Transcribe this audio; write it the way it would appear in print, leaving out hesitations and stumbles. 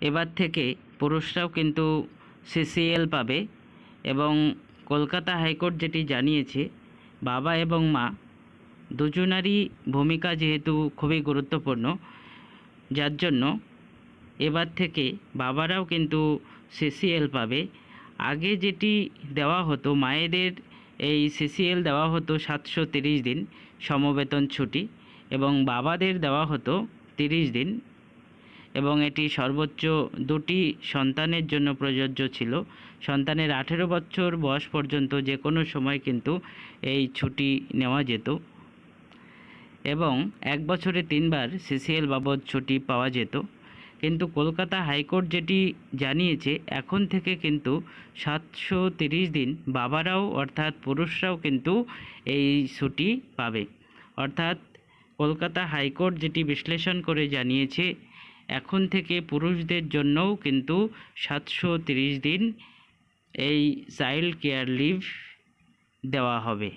এবার থেকে পুরুষরাও কিন্তু সিসিএল পাবে। এবং কলকাতা হাইকোর্ট যেটি জানিয়েছে, বাবা এবং মা দুজনারই ভূমিকা যেহেতু খুবই গুরুত্বপূর্ণ, যার জন্য এবার থেকে বাবারাও কিন্তু সিসিএল পাবে। আগে যেটি দেওয়া হতো, মায়েদের এই সিসিএল দেওয়া হতো 730 দিন সমবেতন ছুটি, এবং বাবাদের দেওয়া হতো 30 দিন, এবং এটি সর্বোচ্চ দুটি সন্তানের জন্য প্রযোজ্য ছিল। সন্তানের 18 বছর বয়স পর্যন্ত যে কোনো সময় কিন্তু এই ছুটি নেওয়া যেত, এবং 1 বছরে 3বার সিসিএল বাবদ ছুটি পাওয়া যেত। কিন্তু কলকাতা হাইকোর্ট যেটি জানিয়েছে, এখন থেকে কিন্তু 730 দিন বাবারাও অর্থাৎ পুরুষরাও কিন্তু এই ছুটি পাবে। অর্থাৎ কলকাতা হাইকোর্ট যেটি বিশ্লেষণ করে জানিয়েছে, এখন থেকে পুরুষদের জন্যও কিন্তু 730 দিন এই চাইল্ড কেয়ার লিভ দেওয়া হবে।